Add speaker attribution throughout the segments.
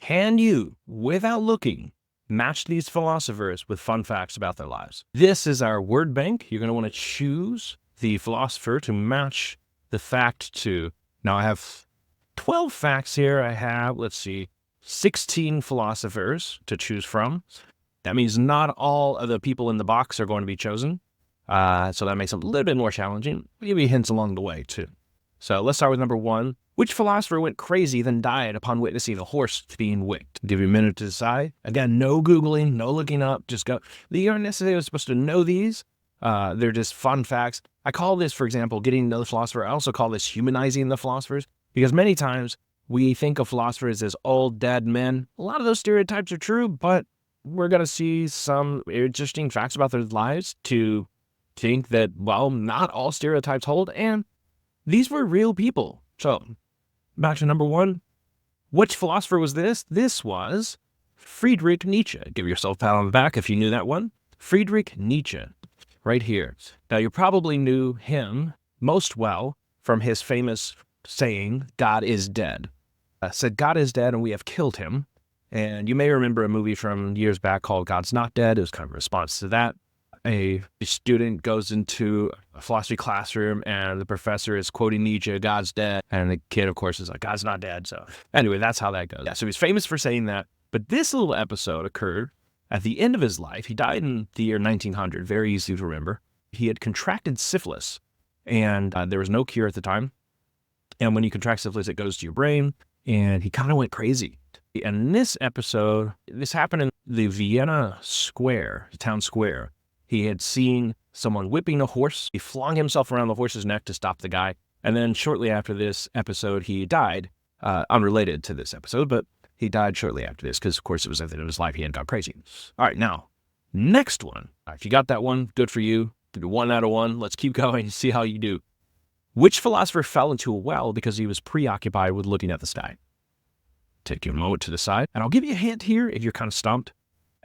Speaker 1: Can you, without looking, match these philosophers with fun facts about their lives? This is our word bank. You're going to want to choose the philosopher to match the fact to. Now I have 12 facts here. I have, 16 philosophers to choose from. That means not all of the people in the box are going to be chosen. So that makes it a little bit more challenging. I'll give you hints along the way, too. So let's start with number 1. Which philosopher went crazy then died upon witnessing a horse being whipped? I'll give you a minute to decide. Again, no Googling, no looking up. Just go. You aren't necessarily supposed to know these. They're just fun facts. I call this, for example, getting to know the philosopher. I also call this humanizing the philosophers, because many times we think of philosophers as old, dead men. A lot of those stereotypes are true, but we're going to see some interesting facts about their lives to think that, well, not all stereotypes hold, and these were real people. So, back to number 1. Which philosopher was this? This was Friedrich Nietzsche. Give yourself a pat on the back if you knew that one. Friedrich Nietzsche, right here. Now, you probably knew him most well from his famous saying, "God is dead." Said, "God is dead and we have killed him." And you may remember a movie from years back called God's Not Dead. It was kind of a response to that. A student goes into a philosophy classroom and the professor is quoting Nietzsche, "God's dead." And the kid, of course, is like, "God's not dead." So anyway, that's how that goes. Yeah, so he's famous for saying that. But this little episode occurred at the end of his life. He died in the year 1900, very easy to remember. He had contracted syphilis, and there was no cure at the time. And when you contract syphilis, it goes to your brain, and he kind of went crazy. And in this episode, this happened in the Vienna square, the town square. He had seen someone whipping a horse. He flung himself around the horse's neck to stop the guy. And then shortly after this episode, he died, unrelated to this episode, but he died shortly after this because, of course, it was at the end of his life. He had gone crazy. All right, now, next one. If you got that one, good for you. Did 1 out of 1. Let's keep going and see how you do. Which philosopher fell into a well because he was preoccupied with looking at the sky? Take you a moment to decide. And I'll give you a hint here if you're kind of stumped.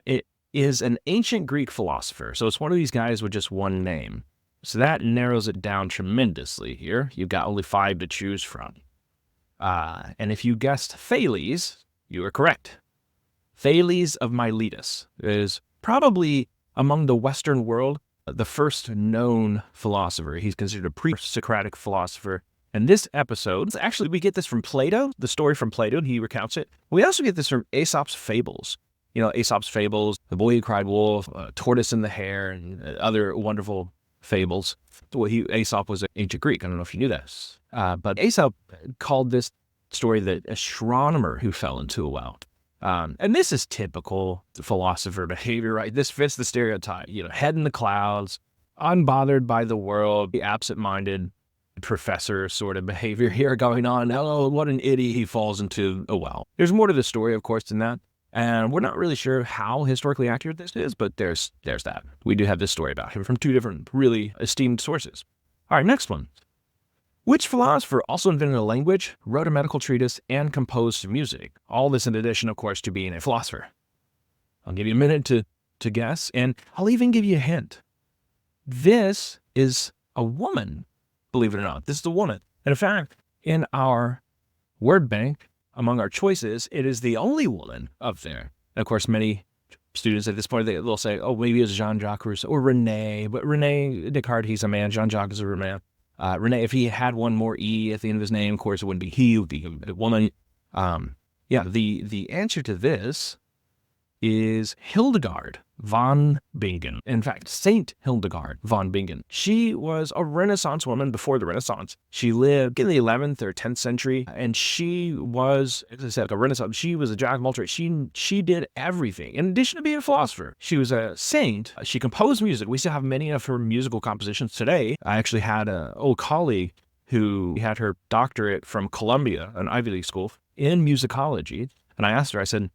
Speaker 1: It is an ancient Greek philosopher. So it's one of these guys with just one name. So that narrows it down tremendously here. You've got only 5 to choose from. And if you guessed Thales, you were correct. Thales of Miletus is probably among the Western world the first known philosopher. He's considered a pre-Socratic philosopher. And this episode, actually, we get this from Plato, the story from Plato, he recounts it. We also get this from Aesop's Fables. You know, Aesop's Fables, The Boy Who Cried Wolf, Tortoise and the Hare, and other wonderful fables. Well, Aesop was an ancient Greek. I don't know if you knew this. But Aesop called this story the astronomer who fell into a well. And this is typical philosopher behavior, right? This fits the stereotype. You know, head in the clouds, unbothered by the world, the absent-minded professor sort of behavior here going on. Oh, what an idiot, he falls into a well. There's more to the story, of course, than that. And we're not really sure how historically accurate this is, but there's that. We do have this story about him from 2 different really esteemed sources. All right, next one. Which philosopher also invented a language, wrote a medical treatise, and composed music? All this in addition, of course, to being a philosopher. I'll give you a minute to guess, and I'll even give you a hint. This is a woman, believe it or not. This is a woman. And in fact, in our word bank, among our choices, it is the only woman up there. And of course, many students at this point, they'll say, oh, maybe it's Jean-Jacques Rousseau or Rene. But Rene Descartes, he's a man. Jean-Jacques is a man. Rene, if he had one more E at the end of his name, of course, it wouldn't be he, it would be a woman. The answer to this is Hildegard von Bingen. In fact, Saint Hildegard von Bingen. She was a Renaissance woman before the Renaissance. She lived in the 11th or 10th century, and she was, as I said, a Renaissance. She was a jack of all trades. She did everything. In addition to being a philosopher, she was a saint. She composed music. We still have many of her musical compositions today. I actually had an old colleague who had her doctorate from Columbia, an Ivy League school, in musicology. And I asked her, I said,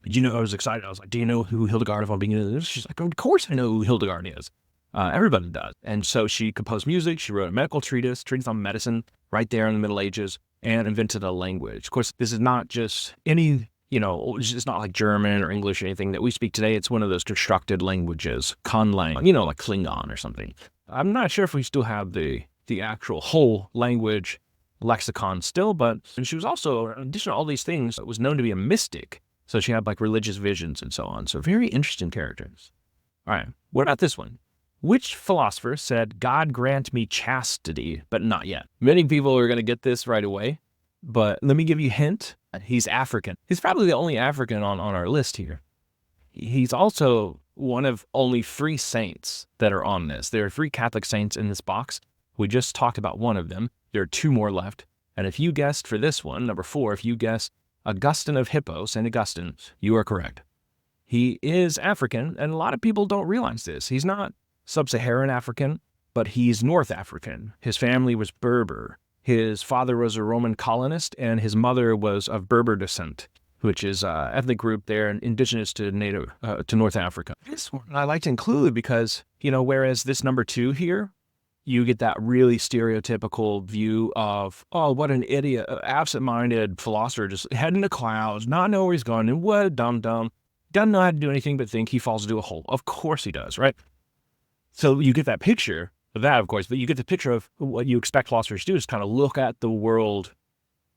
Speaker 1: you know, I was excited. I was like, do you know who Hildegard von Bingen is? She's like, of course I know who Hildegard is. Everybody does. And so she composed music. She wrote a medical treatise on medicine right there in the Middle Ages, and invented a language. Of course, this is not just any, it's not like German or English or anything that we speak today. It's one of those constructed languages, Conlang, like Klingon or something. I'm not sure if we still have the actual whole language lexicon still, but she was also, in addition to all these things, was known to be a mystic. So she had like religious visions and so on. So very interesting characters. All right, what about this one? Which philosopher said, God grant me chastity, but not yet? Many people are going to get this right away, but let me give you a hint. He's African. He's probably the only African on our list here. He's also one of only 3 saints that are on this. There are 3 Catholic saints in this box. We just talked about one of them. There are 2 more left. And if you guessed for this one, number 4, if you guessed Augustine of Hippo, St. Augustine, you are correct. He is African, and a lot of people don't realize this. He's not sub-Saharan African, but he's North African. His family was Berber. His father was a Roman colonist, and his mother was of Berber descent, which is an ethnic group there indigenous to North Africa. This one I like to include because, whereas this number 2 here, you get that really stereotypical view of, oh, what an idiot, absent-minded philosopher, just head in the clouds, not know where he's going, and what a dum-dum, doesn't know how to do anything but think he falls into a hole. Of course he does, right? So you get that picture of that, of course, but you get the picture of what you expect philosophers to do is kind of look at the world,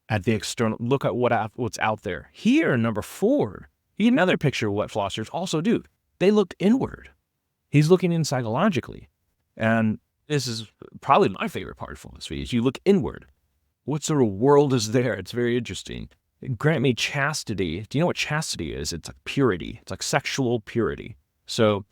Speaker 1: at the external, look at what's out there. Here, number 4, you get another picture of what philosophers also do. They look inward. He's looking in psychologically. And this is probably my favorite part of philosophy, is you look inward. What sort of world is there? It's very interesting. Grant me chastity. Do you know what chastity is? It's like purity. It's like sexual purity. So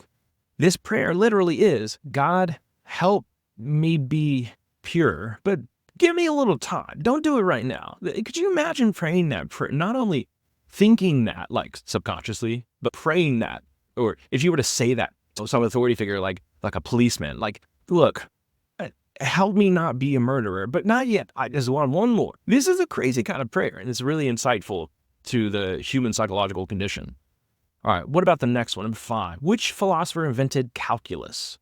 Speaker 1: this prayer literally is, God, help me be pure, but give me a little time. Don't do it right now. Could you imagine praying that prayer? Not only thinking that, like subconsciously, but praying that. Or if you were to say that to some authority figure, like a policeman, like, look, help me not be a murderer, but not yet. I just want one more. This is a crazy kind of prayer, and it's really insightful to the human psychological condition. All right, what about the next one, number 5? Which philosopher invented calculus?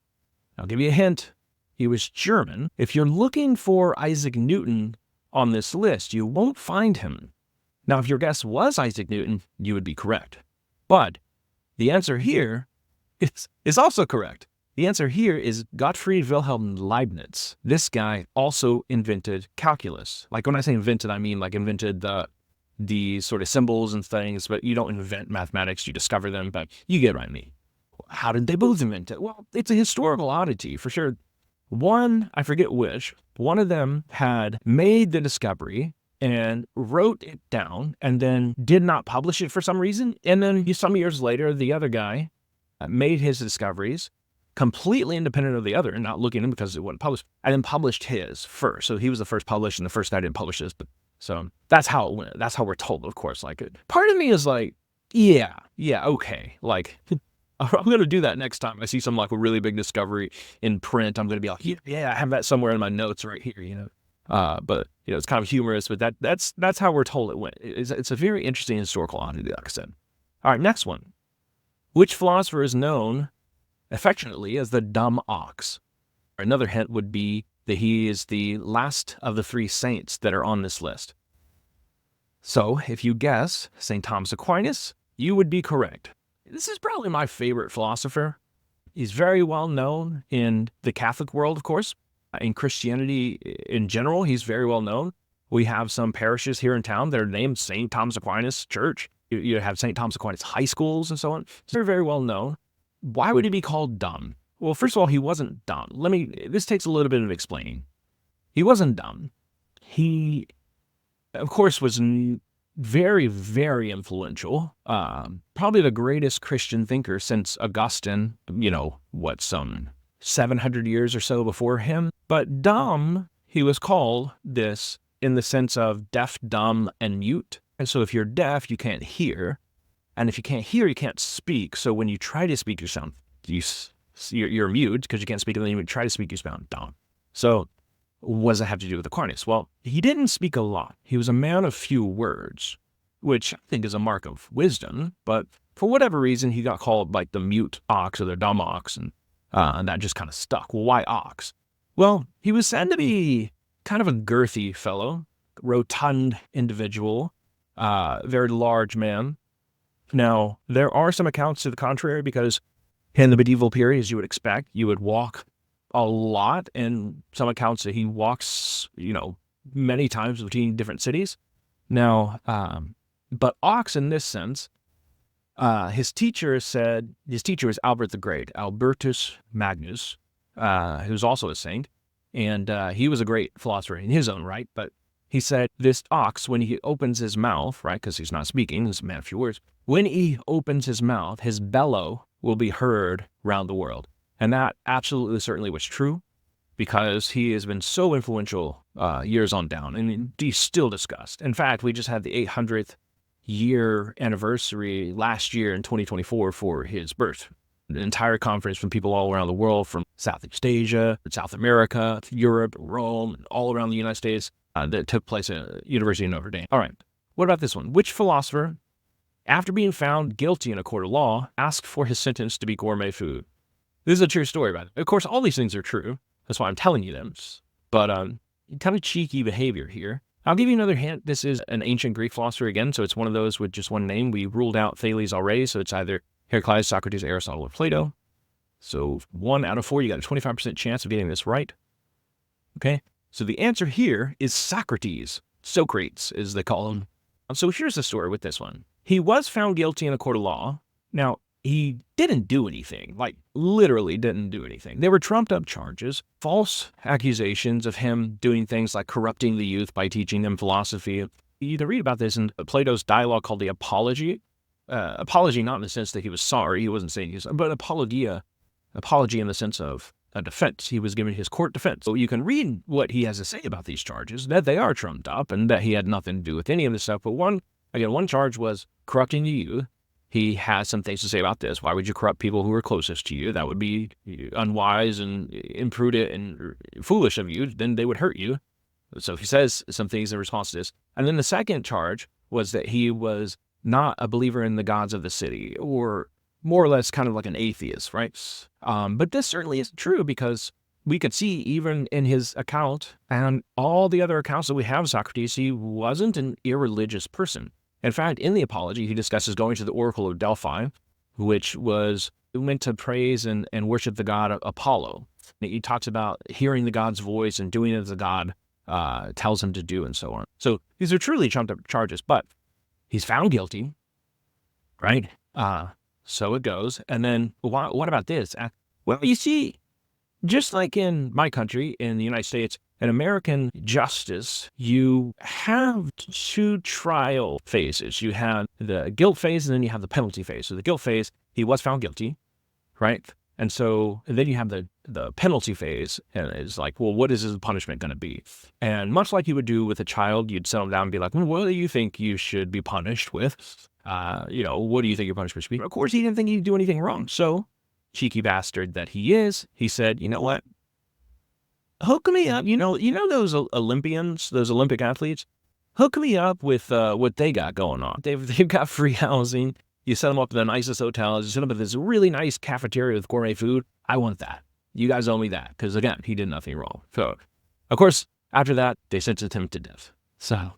Speaker 1: I'll give you a hint. He was German. If you're looking for Isaac Newton on this list, you won't find him. Now, if your guess was Isaac Newton, you would be correct. But the answer here is also correct. The answer here is Gottfried Wilhelm Leibniz. This guy also invented calculus. Like when I say invented, I mean like invented the sort of symbols and things, but you don't invent mathematics, you discover them, but you get what I mean. How did they both invent it? Well, it's a historical oddity for sure. One, I forget which, one of them had made the discovery and wrote it down and then did not publish it for some reason. And then some years later, the other guy made his discoveries completely independent of the other and not looking at him because it wasn't published, and then published his first. So he was the first published and the first guy didn't publish this. But so that's how it went. That's how we're told, of course. Like, part of me is like, yeah, okay. Like, I'm going to do that next time I see some like a really big discovery in print. I'm going to be like, yeah, I have that somewhere in my notes right here, But, it's kind of humorous, but that's how we're told it went. It's a very interesting historical oddity, like I said. All right, next one. Which philosopher is known affectionately as the dumb ox? Another hint would be that he is the last of the 3 saints that are on this list. So if you guess St. Thomas Aquinas, you would be correct. This is probably my favorite philosopher. He's very well known in the Catholic world, of course. In Christianity in general, he's very well known. We have some parishes here in town that are named St. Thomas Aquinas Church. You have St. Thomas Aquinas high schools and so on. So they're very well known. Why would he be called dumb? Well, first of all, he wasn't dumb. This takes a little bit of explaining. He wasn't dumb. He, of course, was very, very influential. Probably the greatest Christian thinker since Augustine, some 700 years or so before him. But dumb, he was called this in the sense of deaf, dumb, and mute. And so if you're deaf, you can't hear. And if you can't hear, you can't speak. So when you try to speak, you're mute because you can't speak. And then you try to speak, you sound dumb. So what does that have to do with Aquinas? Well, he didn't speak a lot. He was a man of few words, which I think is a mark of wisdom. But for whatever reason, he got called like the mute ox or the dumb ox. And that just kind of stuck. Well, why ox? Well, he was said to be kind of a girthy fellow, rotund individual, very large man. Now, there are some accounts to the contrary because in the medieval period, as you would expect, you would walk a lot, and some accounts that he walks, many times between different cities. Now, but Ox, in this sense, his teacher was Albert the Great, Albertus Magnus, who's also a saint, and he was a great philosopher in his own right, but he said this ox, when he opens his mouth, right, because he's not speaking, he's a man of few words, when he opens his mouth, his bellow will be heard round the world. And that absolutely certainly was true, because he has been so influential years on down, and he's still discussed. In fact, we just had the 800th year anniversary last year in 2024 for his birth. An entire conference from people all around the world, from Southeast Asia, South America, Europe, Rome, and all around the United States, that took place at University of Notre Dame. All right, what about this one? Which philosopher, after being found guilty in a court of law, asked for his sentence to be gourmet food? This is a true story, by the way. Of course, all these things are true. That's why I'm telling you them. But kind of cheeky behavior here. I'll give you another hint. This is an ancient Greek philosopher again, so it's one of those with just one name. We ruled out Thales already, so it's either Heraclitus, Socrates, Aristotle, or Plato. So 1 out of 4, you got a 25% chance of getting this right. Okay, so the answer here is Socrates. Socrates, as they call him. So here's the story with this one. He was found guilty in a court of law. Now, he didn't do anything, like literally didn't do anything. They were trumped up charges, false accusations of him doing things like corrupting the youth by teaching them philosophy. You can read about this in Plato's dialogue called the Apology. Apology not in the sense that he was sorry, he wasn't saying he was, but apology in the sense of a defense. He was giving his court defense. So you can read what he has to say about these charges, that they are trumped up and that he had nothing to do with any of this stuff. But one charge was corrupting the youth. He has some things to say about this. Why would you corrupt people who are closest to you? That would be unwise and imprudent and foolish of you. Then they would hurt you. So he says some things in response to this. And then the second charge was that he was not a believer in the gods of the city, or more or less kind of like an atheist, right? But this certainly isn't true, because we could see even in his account and all the other accounts that we have of Socrates, he wasn't an irreligious person. In fact, in the Apology, he discusses going to the Oracle of Delphi, which was meant to praise and worship the god Apollo. He talks about hearing the god's voice and doing it as the god tells him to do, and so on. So these are truly trumped up charges, but he's found guilty, right? So it goes. And then what about this? Well, you see, just like in my country, in the United States, in American justice, you have 2 trial phases. You have the guilt phase, and then you have the penalty phase. So the guilt phase, he was found guilty, right? And then you have the penalty phase, and it's like, well, what is his punishment going to be? And much like you would do with a child, you'd settle down and be like, well, what do you think you should be punished with? What do you think your punishment should be? Of course, he didn't think he'd do anything wrong. So, cheeky bastard that he is, he said, you know what? Hook me up. You know those Olympians, those Olympic athletes? Hook me up with what they got going on. They've got free housing. You set them up at the nicest hotels. You set them up at this really nice cafeteria with gourmet food. I want that. You guys owe me that. Because again, he did nothing wrong. So, of course, after that, they sentenced him to death. So,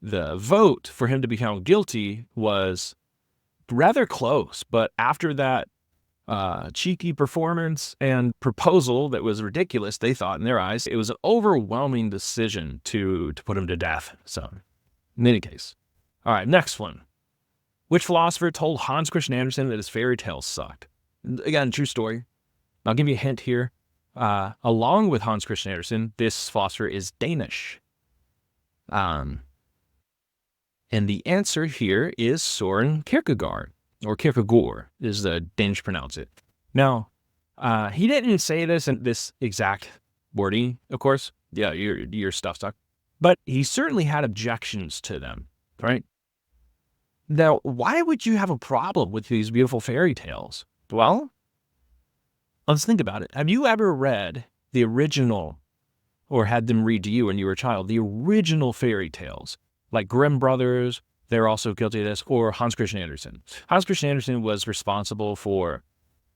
Speaker 1: the vote for him to be found guilty was rather close. But after that cheeky performance and proposal that was ridiculous, they thought in their eyes, it was an overwhelming decision to put him to death. So, in any case. All right, next one. Which philosopher told Hans Christian Andersen that his fairy tales sucked? Again, true story. I'll give you a hint here. Along with Hans Christian Andersen, this philosopher is Danish. And the answer here is Søren Kierkegaard, or Kierkegaard is the Danish pronounce it. Now, he didn't say this in this exact wording, of course. Yeah, your stuff sucked. But he certainly had objections to them, right? Now, why would you have a problem with these beautiful fairy tales? Well, let's think about it. Have you ever read the original, or had them read to you when you were a child, the original fairy tales? Like Grimm Brothers, they're also guilty of this, or Hans Christian Andersen. Hans Christian Andersen was responsible for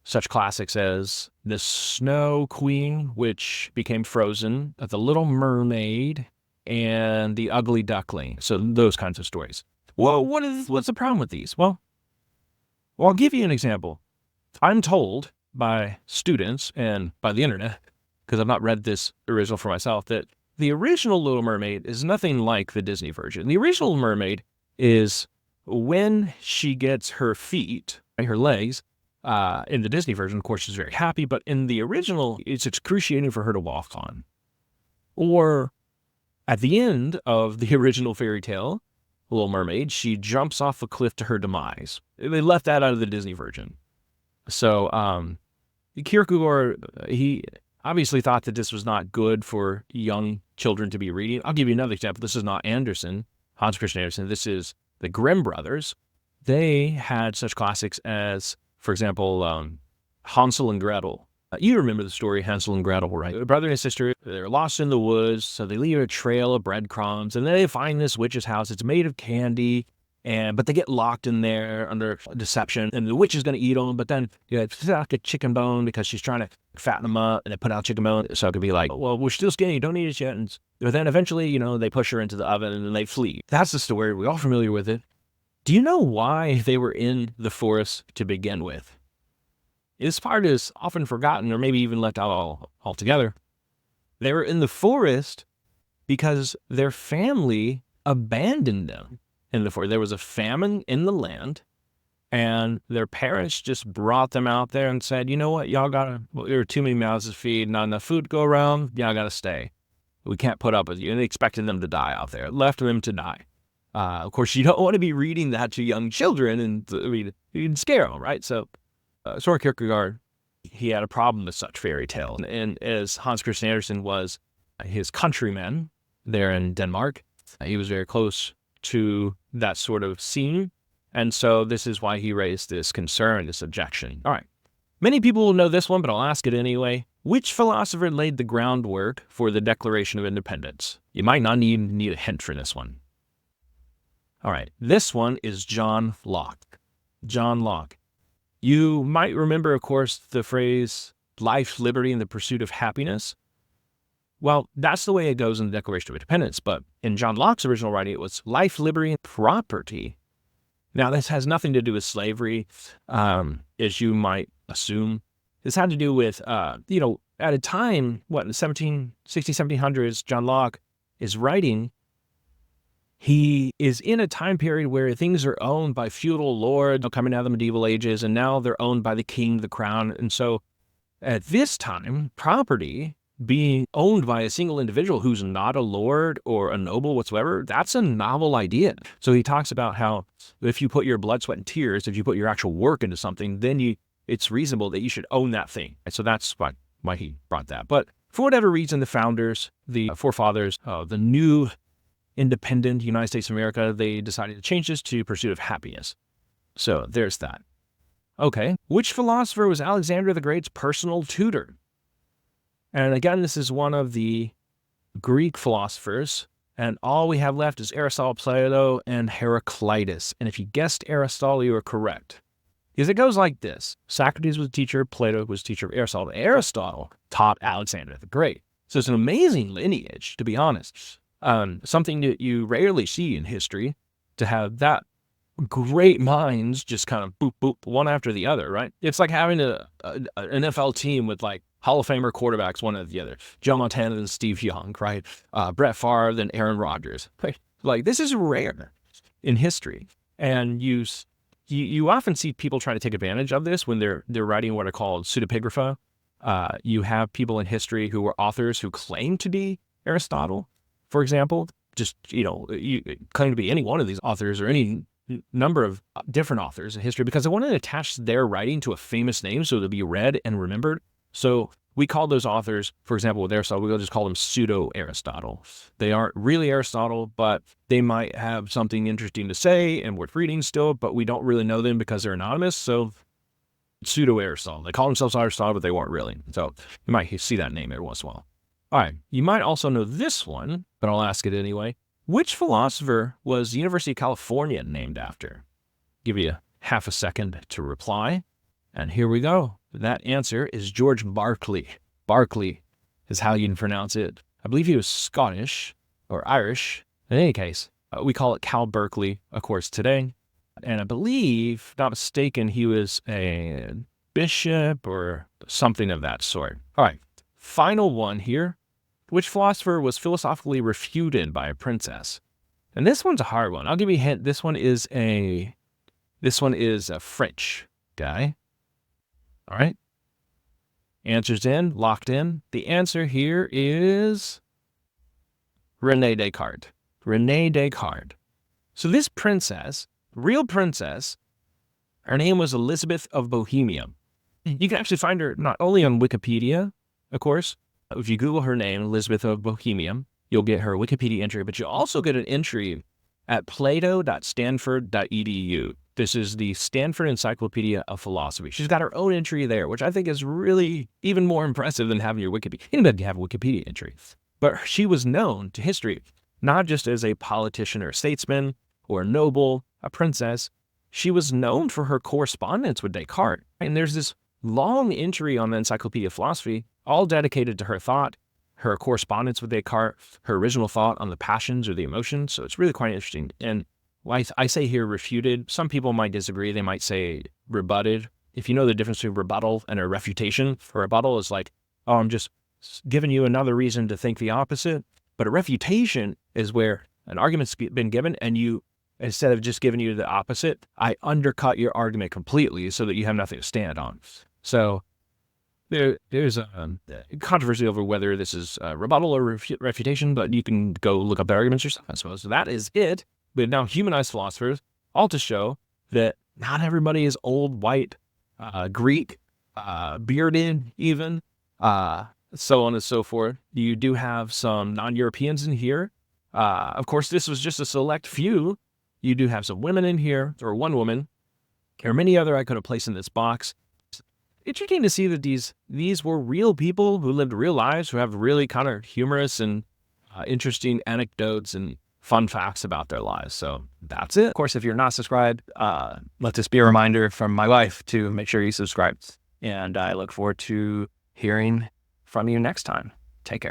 Speaker 1: such classics as The Snow Queen, which became frozen, The Little Mermaid, and The Ugly Duckling. So those kinds of stories. Well, what's the problem with these? Well, I'll give you an example. I'm told by students and by the internet, because I've not read this original for myself, that the original Little Mermaid is nothing like the Disney version. The original Mermaid is when she gets her feet, her legs, in the Disney version, of course, she's very happy, but in the original, it's excruciating for her to walk on. Or at the end of the original fairy tale, Little Mermaid, she jumps off a cliff to her demise. They left that out of the Disney version. So Kierkegaard, he obviously thought that this was not good for young children to be reading. I'll give you another example. This is not Andersen, Hans Christian Andersen. This is the Grimm brothers. They had such classics as, for example, Hansel and Gretel. You remember the story, Hansel and Gretel, right? A brother and sister, they're lost in the woods, so they leave a trail of breadcrumbs, and then they find this witch's house. It's made of candy, but they get locked in there under deception, and the witch is going to eat them, but then it's like a chicken bone because she's trying to fatten them up, and they put out chicken bone, so it could be like, well, we're still skinny, don't eat it yet. But then eventually, they push her into the oven, and then they flee. That's the story. We're all familiar with it. Do you know why they were in the forest to begin with? This part is often forgotten or maybe even left out altogether. They were in the forest because their family abandoned them in the forest. There was a famine in the land, and their parents just brought them out there and said, you know what, there are too many mouths to feed, not enough food to go around, y'all got to stay. We can't put up with you. And they expected them to die out there, left them to die. Of course, you don't want to be reading that to young children, and you can scare them, right? So Søren Kierkegaard, he had a problem with such fairy tales. And as Hans Christian Andersen was his countryman there in Denmark, he was very close to that sort of scene. And so this is why he raised this concern, this objection. All right. Many people will know this one, but I'll ask it anyway. Which philosopher laid the groundwork for the Declaration of Independence? You might not need a hint for this one. All right. This one is John Locke. John Locke. You might remember, of course, the phrase, life, liberty, and the pursuit of happiness. Well, that's the way it goes in the Declaration of Independence, but in John Locke's original writing, it was life, liberty, and property. Now, this has nothing to do with slavery, as you might assume. This had to do with, at a time, in the 1700s, John Locke is writing. He is in a time period where things are owned by feudal lords coming out of the medieval ages, and now they're owned by the king, the crown. And so at this time, property being owned by a single individual who's not a lord or a noble whatsoever, that's a novel idea. So he talks about how if you put your blood, sweat, and tears, if you put your actual work into something, then it's reasonable that you should own that thing. And so that's why he brought that. But for whatever reason, the founders, the forefathers, the new independent United States of America, they decided to change this to pursuit of happiness. So there's that. Okay, which philosopher was Alexander the Great's personal tutor? And again, this is one of the Greek philosophers, and all we have left is Aristotle, Plato, and Heraclitus. And if you guessed Aristotle, you were correct. Because it goes like this. Socrates was a teacher, Plato was a teacher of Aristotle. Aristotle taught Alexander the Great. So it's an amazing lineage, to be honest. Something that you rarely see in history, to have that great minds just kind of boop, boop, one after the other, right? It's like having an NFL team with like Hall of Famer quarterbacks, one after the other. Joe Montana and Steve Young, right? Brett Favre and Aaron Rodgers. Like, this is rare in history. And you often see people try to take advantage of this when they're writing what are called pseudepigrapha. You have people in history who were authors who claim to be Aristotle, for example, just, you claim to be any one of these authors or any number of different authors in history because they want to attach their writing to a famous name so it'll be read and remembered. So we call those authors, for example, with Aristotle, we'll just call them pseudo-Aristotle. They aren't really Aristotle, but they might have something interesting to say and worth reading still, but we don't really know them because they're anonymous. So pseudo-Aristotle. They call themselves Aristotle, but they weren't really. So you might see that name every once in a while. All right, you might also know this one, but I'll ask it anyway. Which philosopher was the University of California named after? Give you half a second to reply. And here we go. That answer is George Berkeley. Berkeley is how you pronounce it. I believe he was Scottish or Irish. In any case, we call it Cal Berkeley, of course, today. And I believe, if not mistaken, he was a bishop or something of that sort. All right, final one here. Which philosopher was philosophically refuted by a princess? And this one's a hard one. I'll give you a hint. This one is a French guy. All right. Answers in, locked in. The answer here is René Descartes. René Descartes. So this princess, real princess, her name was Elizabeth of Bohemia. You can actually find her not only on Wikipedia, of course. If you Google her name, Elizabeth of Bohemia, you'll get her Wikipedia entry, but you'll also get an entry at plato.stanford.edu. This is the Stanford Encyclopedia of Philosophy. She's got her own entry there, which I think is really even more impressive than having your Wikipedia. Anybody can have a Wikipedia entry. But she was known to history, not just as a politician or statesman or a noble, a princess. She was known for her correspondence with Descartes. And there's this long entry on the Encyclopedia of Philosophy, all dedicated to her thought, her correspondence with Descartes, her original thought on the passions or the emotions. So it's really quite interesting. And I say here refuted. Some people might disagree. They might say rebutted. If you know the difference between rebuttal and a refutation, a rebuttal is like, oh, I'm just giving you another reason to think the opposite. But a refutation is where an argument's been given and you, instead of just giving you the opposite, I undercut your argument completely so that you have nothing to stand on. So there's a controversy over whether this is a rebuttal or refutation, but you can go look up the arguments yourself, I suppose. So that is it. But now humanized philosophers, all to show that not everybody is old, white, Greek, bearded even, so on and so forth. You do have some non-Europeans in here. Of course, this was just a select few. You do have some women in here, or one woman. There are many other I could have placed in this box. Interesting to see that these were real people who lived real lives, who have really kind of humorous and interesting anecdotes and fun facts about their lives. So that's it.
Speaker 2: Of course, if you're not subscribed, let this be a reminder from my wife to make sure you subscribe. And I look forward to hearing from you next time. Take care.